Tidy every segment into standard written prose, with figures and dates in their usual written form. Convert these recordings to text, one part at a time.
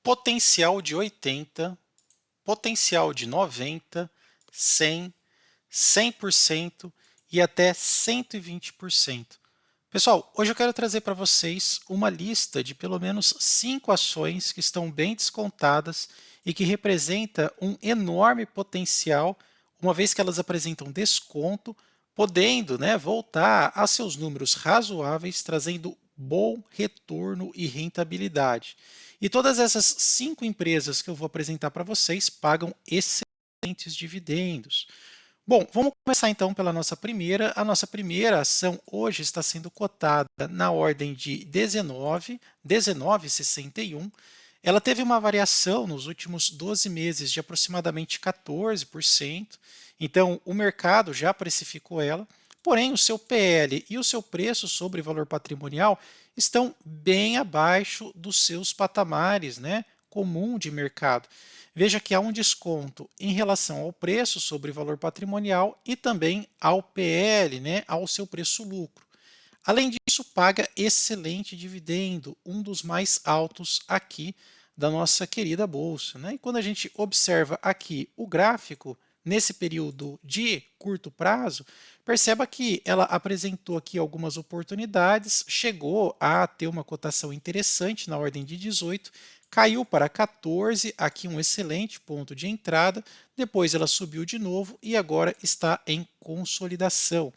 potencial de 80, potencial de 90, 100, 100% e até 120%. Pessoal, hoje eu quero trazer para vocês uma lista de pelo menos 5 ações que estão bem descontadas e que representa um enorme potencial, uma vez que elas apresentam desconto, podendo, voltar a seus números razoáveis, trazendo bom retorno e rentabilidade. E todas essas 5 empresas que eu vou apresentar para vocês pagam excelentes dividendos. Bom, vamos começar então pela nossa primeira. A nossa primeira ação hoje está sendo cotada na ordem de 19,61. Ela teve uma variação nos últimos 12 meses de aproximadamente 14%. Então, o mercado já precificou ela. Porém, o seu PL e o seu preço sobre valor patrimonial estão bem abaixo dos seus patamares, comum de mercado. Veja que há um desconto em relação ao preço sobre valor patrimonial e também ao PL, ao seu preço-lucro. Além disso, paga excelente dividendo, um dos mais altos aqui da nossa querida bolsa. E quando a gente observa aqui o gráfico, nesse período de curto prazo, perceba que ela apresentou aqui algumas oportunidades, chegou a ter uma cotação interessante na ordem de 18, caiu para 14, aqui um excelente ponto de entrada, depois ela subiu de novo e agora está em consolidação.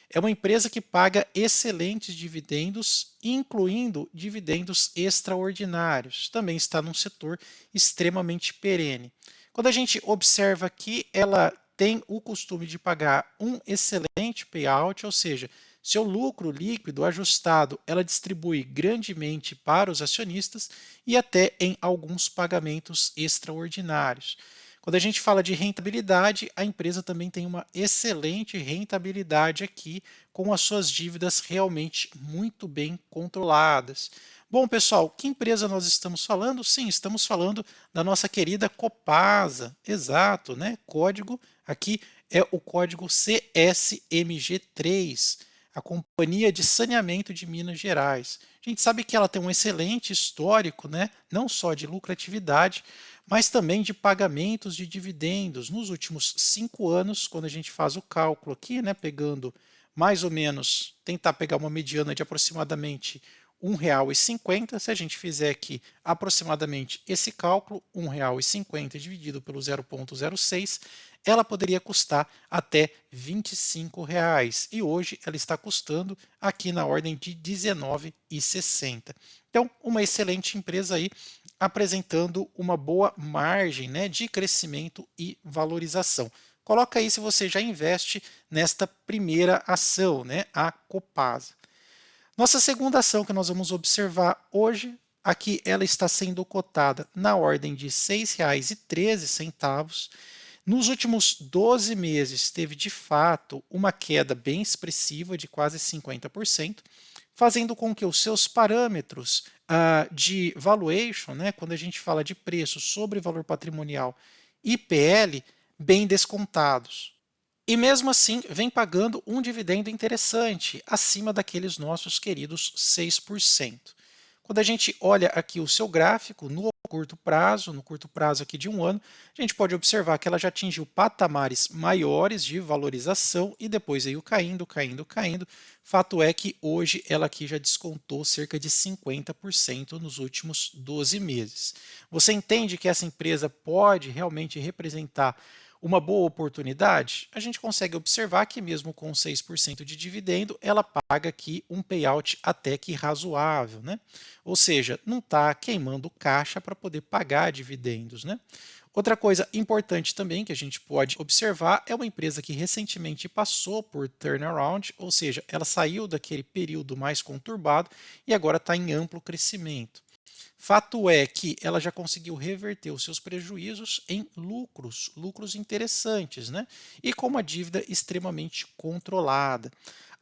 É uma empresa que paga excelentes dividendos, incluindo dividendos extraordinários. Também está num setor extremamente perene. Quando a gente observa que ela tem o costume de pagar um excelente payout, ou seja, seu lucro líquido ajustado, ela distribui grandemente para os acionistas e até em alguns pagamentos extraordinários. Quando a gente fala de rentabilidade, a empresa também tem uma excelente rentabilidade aqui, com as suas dívidas realmente muito bem controladas. Bom, pessoal, que empresa nós estamos falando? Sim, estamos falando da nossa querida Copasa, exato, Código aqui é o código CSMG3, a Companhia de Saneamento de Minas Gerais. A gente sabe que ela tem um excelente histórico, não só de lucratividade, mas também de pagamentos de dividendos. Nos últimos 5 anos, quando a gente faz o cálculo aqui, pegando mais ou menos, tentar pegar uma mediana de aproximadamente R$ 1,50, se a gente fizer aqui aproximadamente esse cálculo, R$ 1,50 dividido pelo 0,06, ela poderia custar até R$ 25, e hoje ela está custando aqui na ordem de R$ 19,60. Então, uma excelente empresa aí, apresentando uma boa margem de crescimento e valorização. Coloca aí se você já investe nesta primeira ação, a Copasa. Nossa segunda ação que nós vamos observar hoje, aqui ela está sendo cotada na ordem de R$ 6,13. Nos últimos 12 meses, teve de fato uma queda bem expressiva de quase 50%, fazendo com que os seus parâmetros de valuation, quando a gente fala de preço sobre valor patrimonial e PL, bem descontados. E mesmo assim, vem pagando um dividendo interessante, acima daqueles nossos queridos 6%. Quando a gente olha aqui o seu gráfico, no curto prazo aqui de 1 ano, a gente pode observar que ela já atingiu patamares maiores de valorização e depois veio caindo, caindo, caindo. Fato é que hoje ela aqui já descontou cerca de 50% nos últimos 12 meses. Você entende que essa empresa pode realmente representar uma boa oportunidade? A gente consegue observar que mesmo com 6% de dividendo, ela paga aqui um payout até que razoável, Ou seja, não está queimando caixa para poder pagar dividendos, Outra coisa importante também que a gente pode observar é uma empresa que recentemente passou por turnaround, ou seja, ela saiu daquele período mais conturbado e agora está em amplo crescimento. Fato é que ela já conseguiu reverter os seus prejuízos em lucros, lucros interessantes, E com uma dívida extremamente controlada.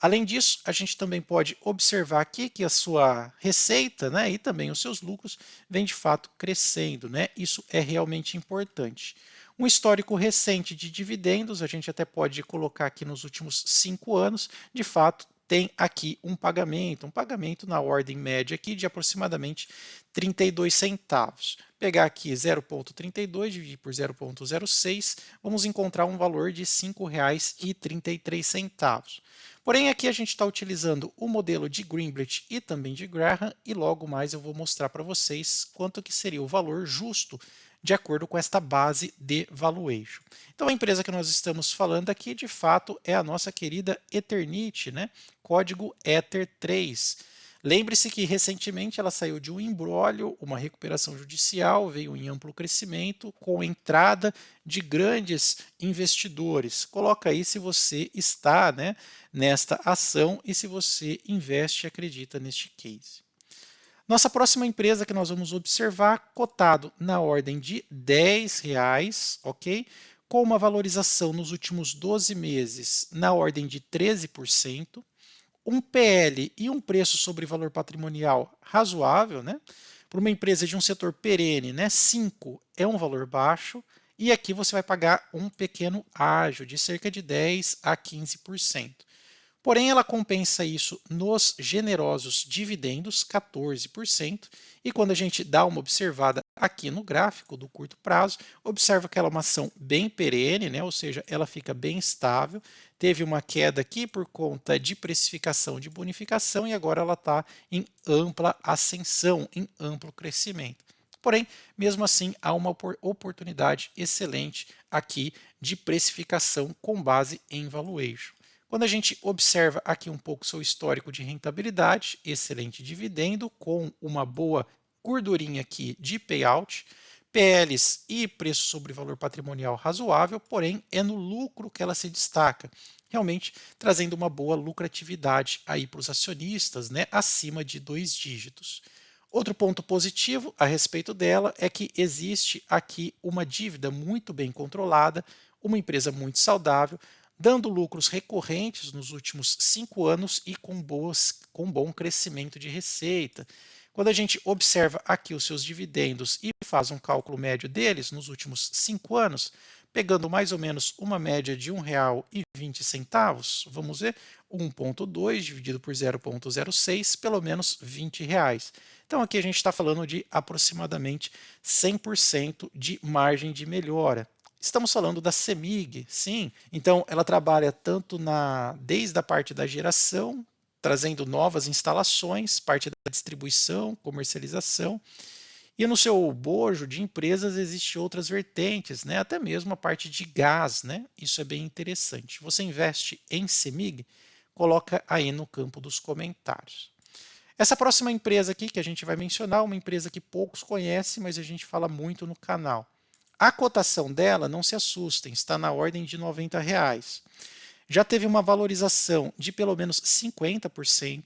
Além disso, a gente também pode observar aqui que a sua receita, e também os seus lucros vem de fato crescendo, Isso é realmente importante. Um histórico recente de dividendos, a gente até pode colocar aqui nos últimos 5 anos, de fato, tem aqui um pagamento na ordem média aqui de aproximadamente 32 centavos. pegar aqui 0,32, dividir por 0,06, vamos encontrar um valor de R$ 5,33. Porém, aqui a gente está utilizando o modelo de Greenblatt e também de Graham, e logo mais eu vou mostrar para vocês quanto que seria o valor justo de acordo com esta base de valuation. Então, a empresa que nós estamos falando aqui, de fato, é a nossa querida Eternit, né? Código Ether3. Lembre-se que recentemente ela saiu de um imbróglio, uma recuperação judicial, veio em amplo crescimento, com entrada de grandes investidores. Coloca aí se você está, né, nesta ação e se você investe e acredita neste case. Nossa próxima empresa que nós vamos observar, cotado na ordem de R$ 10, ok? Com uma valorização nos últimos 12 meses na ordem de 13%, um PL e um preço sobre valor patrimonial razoável, né? Para uma empresa de um setor perene, né? 5 é um valor baixo, e aqui você vai pagar um pequeno ágio de cerca de 10 a 15%. Porém, ela compensa isso nos generosos dividendos, 14%, e quando a gente dá uma observada aqui no gráfico do curto prazo, observa que ela é uma ação bem perene, né? Ou seja, ela fica bem estável, teve uma queda aqui por conta de precificação de bonificação e agora ela está em ampla ascensão, em amplo crescimento. Porém, mesmo assim, há uma oportunidade excelente aqui de precificação com base em valuation. Quando a gente observa aqui um pouco seu histórico de rentabilidade, excelente dividendo, com uma boa gordurinha aqui de payout, PLs e preço sobre valor patrimonial razoável, porém é no lucro que ela se destaca, realmente trazendo uma boa lucratividade aí para os acionistas, né, acima de 2 dígitos. Outro ponto positivo a respeito dela é que existe aqui uma dívida muito bem controlada, uma empresa muito saudável, dando lucros recorrentes nos últimos 5 anos e com bom crescimento de receita. Quando a gente observa aqui os seus dividendos e faz um cálculo médio deles nos últimos 5 anos, pegando mais ou menos uma média de R$ 1,20, vamos ver, 1,2 dividido por 0,06, pelo menos R$ 20. Então aqui a gente está falando de aproximadamente 100% de margem de melhora. Estamos falando da CEMIG, sim. Então, ela trabalha tanto desde a parte da geração, trazendo novas instalações, parte da distribuição, comercialização. E no seu bojo de empresas existem outras vertentes, né? Até mesmo a parte de gás, né? Isso é bem interessante. Você investe em CEMIG? Coloca aí no campo dos comentários. Essa próxima empresa aqui que a gente vai mencionar, uma empresa que poucos conhecem, mas a gente fala muito no canal. A cotação dela, não se assustem, está na ordem de R$ 90. Já teve uma valorização de pelo menos 50%.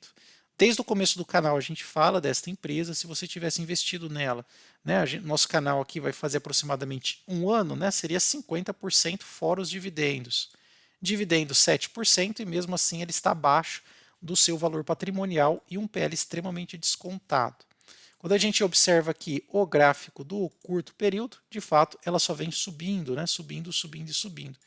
Desde o começo do canal a gente fala desta empresa. Se você tivesse investido nela, né, nosso canal aqui vai fazer aproximadamente um ano, né, seria 50% fora os dividendos. Dividendos 7% e mesmo assim ele está abaixo do seu valor patrimonial e um PL extremamente descontado. Quando a gente observa aqui o gráfico do curto período, de fato, ela só vem subindo, né? Subindo, subindo e subindo.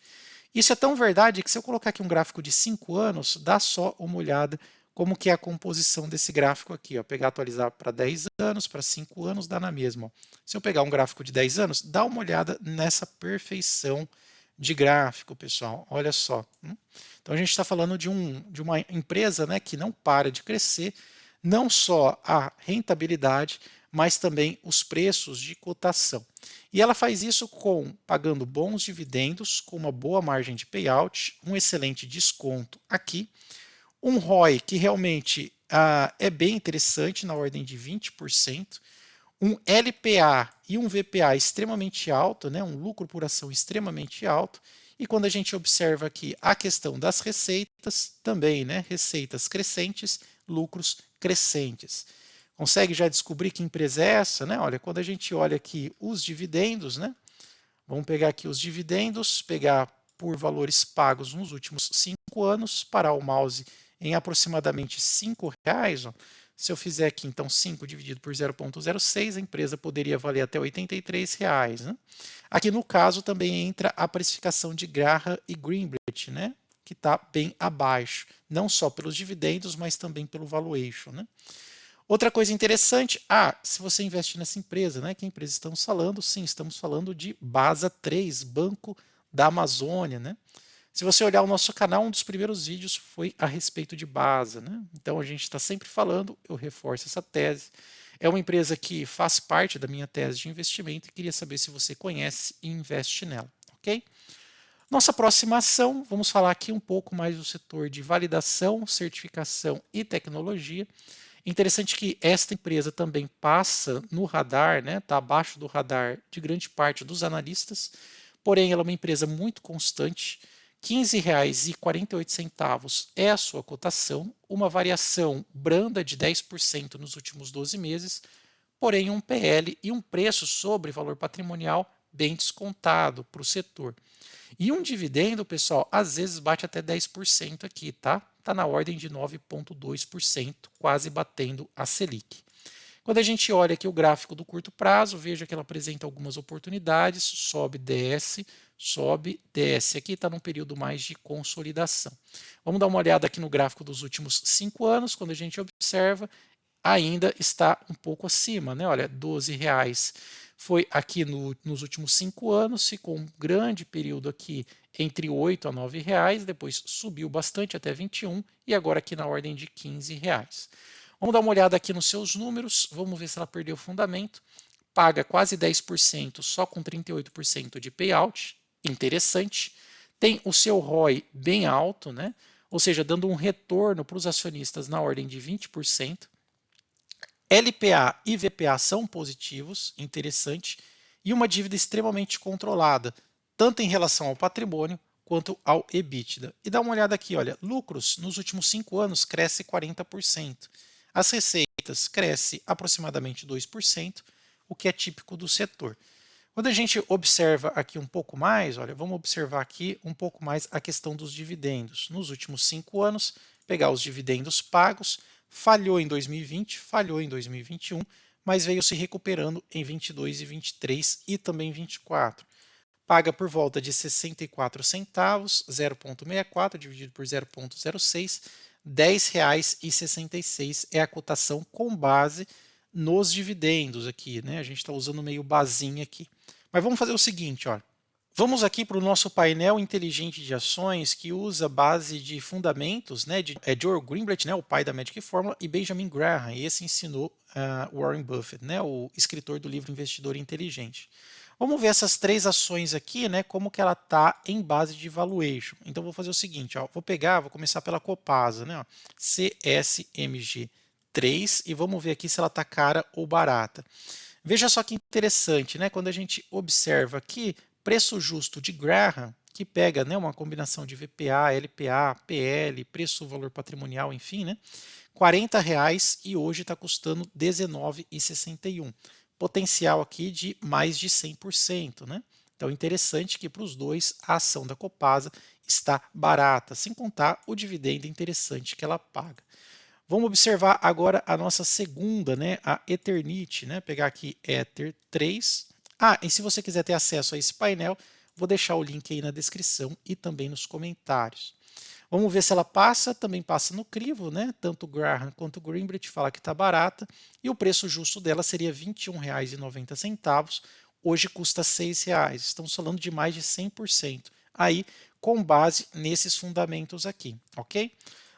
Isso é tão verdade que se eu colocar aqui um gráfico de 5 anos, dá só uma olhada como que é a composição desse gráfico aqui. Ó. Pegar atualizar para 10 anos, para 5 anos, dá na mesma. Ó. Se eu pegar um gráfico de 10 anos, dá uma olhada nessa perfeição de gráfico, pessoal. Olha só. Então a gente está falando de uma empresa, né, que não para de crescer, não só a rentabilidade, mas também os preços de cotação. E ela faz isso pagando bons dividendos, com uma boa margem de payout, um excelente desconto aqui, um ROI que realmente é bem interessante, na ordem de 20%, um LPA e um VPA extremamente alto, né, um lucro por ação extremamente alto, e quando a gente observa aqui a questão das receitas, também, né, receitas crescentes, lucros crescentes. Consegue já descobrir que empresa é essa? Né? Olha, quando a gente olha aqui os dividendos, né? Vamos pegar aqui os dividendos, pegar por valores pagos nos últimos 5 anos, parar o mouse em aproximadamente R$ 5. Ó. Se eu fizer aqui, então, 5 dividido por 0,06, a empresa poderia valer até R$ 83. Né? Aqui, no caso, também entra a precificação de Graham e Greenblatt, né? Que está bem abaixo, não só pelos dividendos, mas também pelo valuation. Né? Outra coisa interessante, se você investe nessa empresa, né? Que empresa estamos falando? Sim, estamos falando de Basa 3, Banco da Amazônia, né? Se você olhar o nosso canal, um dos primeiros vídeos foi a respeito de Basa, né? Então a gente está sempre falando, eu reforço essa tese. É uma empresa que faz parte da minha tese de investimento e queria saber se você conhece e investe nela, ok? Nossa próxima ação, vamos falar aqui um pouco mais do setor de validação, certificação e tecnologia. Interessante que esta empresa também passa no radar, né? Está abaixo do radar de grande parte dos analistas, porém ela é uma empresa muito constante. R$ 15,48 é a sua cotação, uma variação branda de 10% nos últimos 12 meses, porém um PL e um preço sobre valor patrimonial bem descontado para o setor. E um dividendo, pessoal, às vezes bate até 10% aqui, tá? Está na ordem de 9,2%, quase batendo a Selic. Quando a gente olha aqui o gráfico do curto prazo, veja que ela apresenta algumas oportunidades, sobe, desce. Aqui está num período mais de consolidação. Vamos dar uma olhada aqui no gráfico dos últimos 5 anos, quando a gente observa, ainda está um pouco acima, né? Olha, R$ 12 foi aqui nos últimos 5 anos, ficou um grande período aqui entre R$ 8 a R$ 9, depois subiu bastante até 21 e agora aqui na ordem de R$ 15. Vamos dar uma olhada aqui nos seus números, vamos ver se ela perdeu o fundamento. Paga quase 10% só com 38% de payout, interessante. Tem o seu ROI bem alto, né? Ou seja, dando um retorno para os acionistas na ordem de 20%. LPA e VPA são positivos, interessante, e uma dívida extremamente controlada, tanto em relação ao patrimônio quanto ao EBITDA. E dá uma olhada aqui, olha, lucros nos últimos 5 anos cresce 40%. As receitas crescem aproximadamente 2%, o que é típico do setor. Quando a gente observa aqui um pouco mais, olha, vamos observar aqui um pouco mais a questão dos dividendos. Nos últimos 5 anos, pegar os dividendos pagos, falhou em 2020, falhou em 2021, mas veio se recuperando em 22 e 23 e também 24. Paga por volta de 64 centavos, 0,64 dividido por 0,06, R$ 10,66 é a cotação com base nos dividendos aqui, né? A gente está usando meio basinha aqui. Mas vamos fazer o seguinte, ó. Vamos aqui para o nosso painel inteligente de ações que usa base de fundamentos, né, de Joel Greenblatt, né, o pai da Magic Formula, e Benjamin Graham. Esse ensinou Warren Buffett, né, o escritor do livro Investidor Inteligente. Vamos ver essas 3 ações aqui, né, como que ela está em base de valuation. Então vou fazer o seguinte, ó, vou começar pela Copasa, né, ó, CSMG3, e vamos ver aqui se ela está cara ou barata. Veja só que interessante, né? Quando a gente observa aqui, preço justo de Graham, que pega, né, uma combinação de VPA, LPA, PL, preço-valor patrimonial, enfim, né? R$ 40 e hoje está custando R$ 19,61. Potencial aqui de mais de 100%, né? Então, interessante que para os dois a ação da Copasa está barata, sem contar o dividendo interessante que ela paga. Vamos observar agora a nossa segunda, né, a Eternit, né? Pegar aqui Ether 3. E se você quiser ter acesso a esse painel, vou deixar o link aí na descrição e também nos comentários. Vamos ver se ela passa, também passa no crivo, né? Tanto o Graham quanto o Greenblatt fala que está barata, e o preço justo dela seria R$ 21,90, hoje custa R$ 6,00. Estamos falando de mais de 100%, aí com base nesses fundamentos aqui, ok?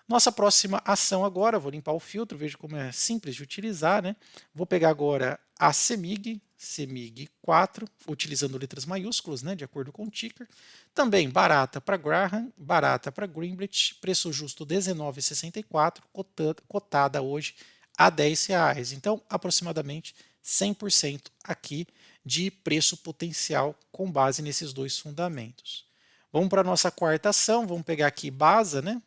Nossa próxima ação agora, vou limpar o filtro, veja como é simples de utilizar, né? Vou pegar agora a CEMIG 4, utilizando letras maiúsculas, né, de acordo com o ticker. Também barata para Graham, barata para Greenblatt, preço justo R$19,64, cotada hoje a R$ 10. Então, aproximadamente 100% aqui de preço potencial com base nesses dois fundamentos. Vamos para a nossa quarta ação, vamos pegar aqui Basa, né?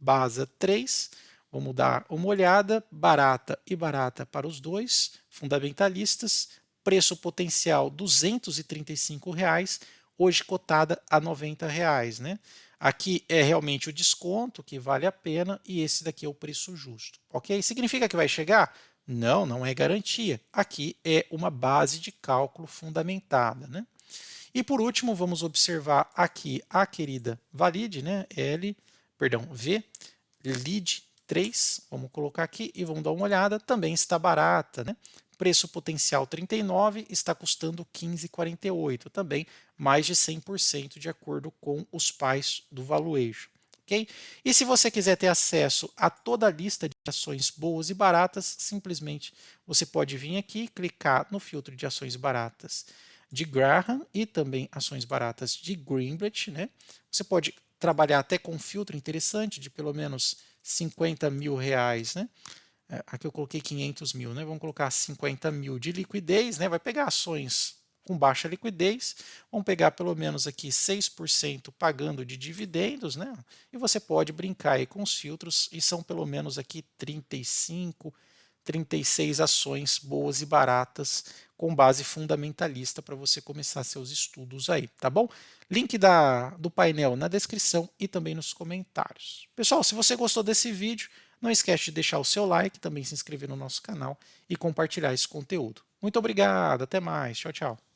Basa 3, vamos dar uma olhada, barata e barata para os dois, fundamentalistas, preço potencial R$ 235, hoje cotada a R$ 90, né? Aqui é realmente o desconto que vale a pena e esse daqui é o preço justo, ok? Significa que vai chegar? Não, não é garantia. Aqui é uma base de cálculo fundamentada, né? E por último, vamos observar aqui a querida Valid, né? V, Lead 23, vamos colocar aqui e vamos dar uma olhada, também está barata, né? Preço potencial 39, está custando 15,48, também mais de 100% de acordo com os pais do valuation. Okay? E se você quiser ter acesso a toda a lista de ações boas e baratas, simplesmente você pode vir aqui, clicar no filtro de ações baratas de Graham e também ações baratas de Greenwich, né? Você pode trabalhar até com um filtro interessante de pelo menos 50 mil reais, né? Aqui eu coloquei 500 mil, né? Vamos colocar 50 mil de liquidez, né? Vai pegar ações com baixa liquidez, vamos pegar pelo menos aqui 6% pagando de dividendos, né? E você pode brincar aí com os filtros e são pelo menos aqui 35, 36 ações boas e baratas com base fundamentalista para você começar seus estudos aí, tá bom? Link do painel na descrição e também nos comentários. Pessoal, se você gostou desse vídeo, não esquece de deixar o seu like, também se inscrever no nosso canal e compartilhar esse conteúdo. Muito obrigado, até mais, tchau, tchau.